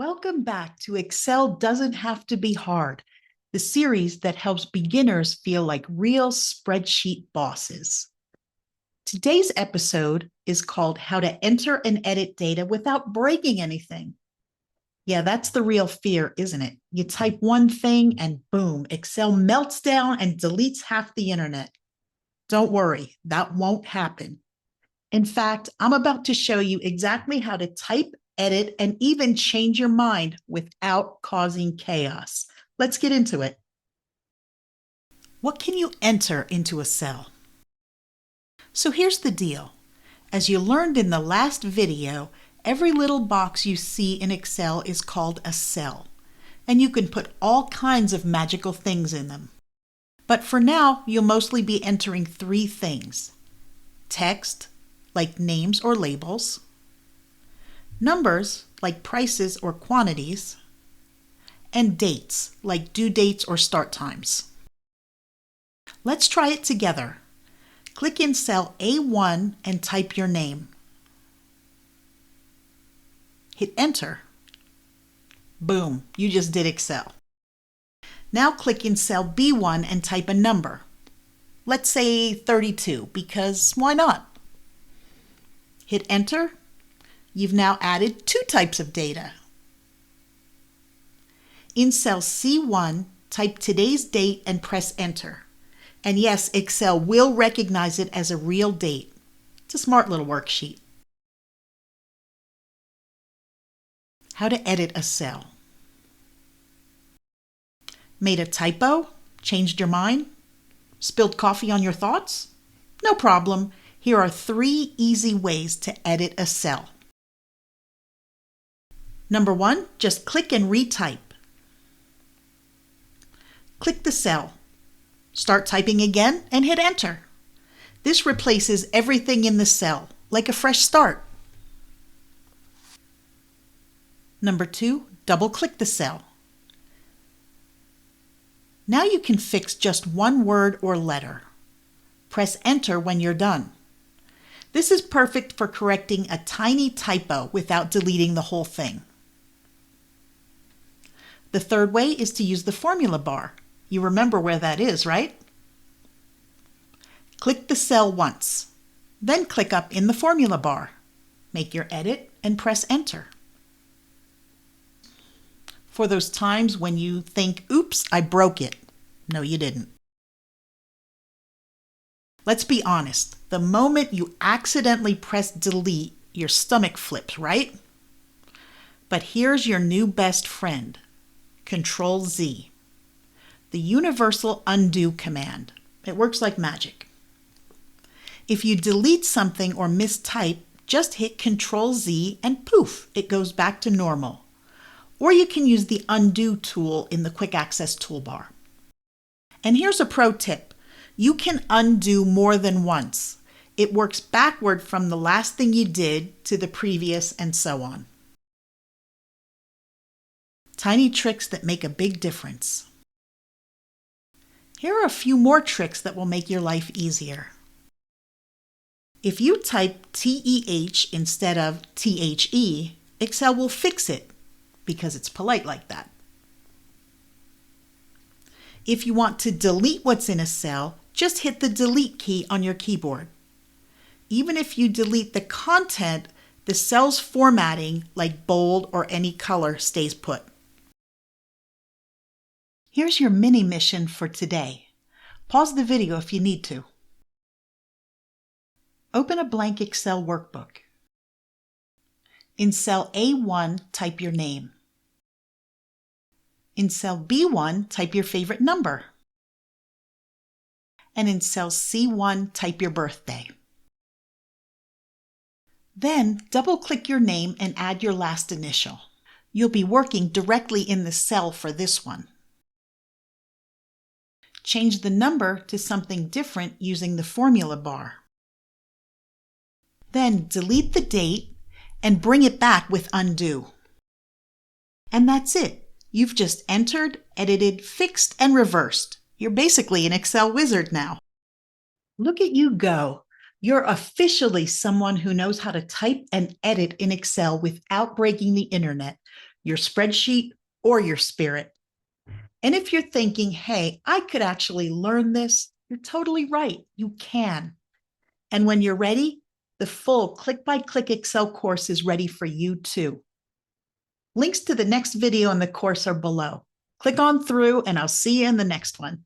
Welcome back to Excel Doesn't Have to Be Hard, the series that helps beginners feel like real spreadsheet bosses. Today's episode is called How to Enter and Edit Data Without Breaking Anything. Yeah, that's the real fear, isn't it? You type one thing and boom, Excel melts down and deletes half the internet. Don't worry, that won't happen. In fact, I'm about to show you exactly how to type, edit, and even change your mind without causing chaos. Let's get into it. What can you enter into a cell? So here's the deal. As you learned in the last video, every little box you see in Excel is called a cell, and you can put all kinds of magical things in them. But for now, you'll mostly be entering three things: text, like names or labels; numbers, like prices or quantities; and dates, like due dates or start times. Let's try it together. Click in cell A1 and type your name. Hit enter. Boom, you just did Excel. Now click in cell B1 and type a number. Let's say 32, because why not? Hit enter. You've now added two types of data. In cell C1, type today's date and press enter. And yes, Excel will recognize it as a real date. It's a smart little worksheet. How to edit a cell. Made a typo? Changed your mind? Spilled coffee on your thoughts? No problem. Here are three easy ways to edit a cell. Number one, just click and retype. Click the cell. Start typing again and hit enter. This replaces everything in the cell, like a fresh start. Number two, double-click the cell. Now you can fix just one word or letter. Press enter when you're done. This is perfect for correcting a tiny typo without deleting the whole thing. The third way is to use the formula bar. You remember where that is, right? Click the cell once, then click up in the formula bar. Make your edit and press enter. For those times when you think, oops, I broke it. No, you didn't. Let's be honest. The moment you accidentally press delete, your stomach flips, right? But here's your new best friend. Control Z. The universal undo command. It works like magic. If you delete something or mistype, just hit Control Z and poof, it goes back to normal. Or you can use the undo tool in the quick access toolbar. And here's a pro tip. You can undo more than once. It works backward from the last thing you did to the previous and so on. Tiny tricks that make a big difference. Here are a few more tricks that will make your life easier. If you type TEH instead of THE, Excel will fix it because it's polite like that. If you want to delete what's in a cell, just hit the delete key on your keyboard. Even if you delete the content, the cell's formatting, like bold or any color, stays put. Here's your mini mission for today. Pause the video if you need to. Open a blank Excel workbook. In cell A1, type your name. In cell B1, type your favorite number. And in cell C1, type your birthday. Then double-click your name and add your last initial. You'll be working directly in the cell for this one. Change the number to something different using the formula bar. Then delete the date and bring it back with undo. And that's it. You've just entered, edited, fixed, and reversed. You're basically an Excel wizard now. Look at you go. You're officially someone who knows how to type and edit in Excel without breaking the internet. your spreadsheet, or your spirit. And if you're thinking, hey, I could actually learn this, you're totally right. You can. And when you're ready, the full click-by-click Excel course is ready for you too. Links to the next video in the course are below. Click on through and I'll see you in the next one.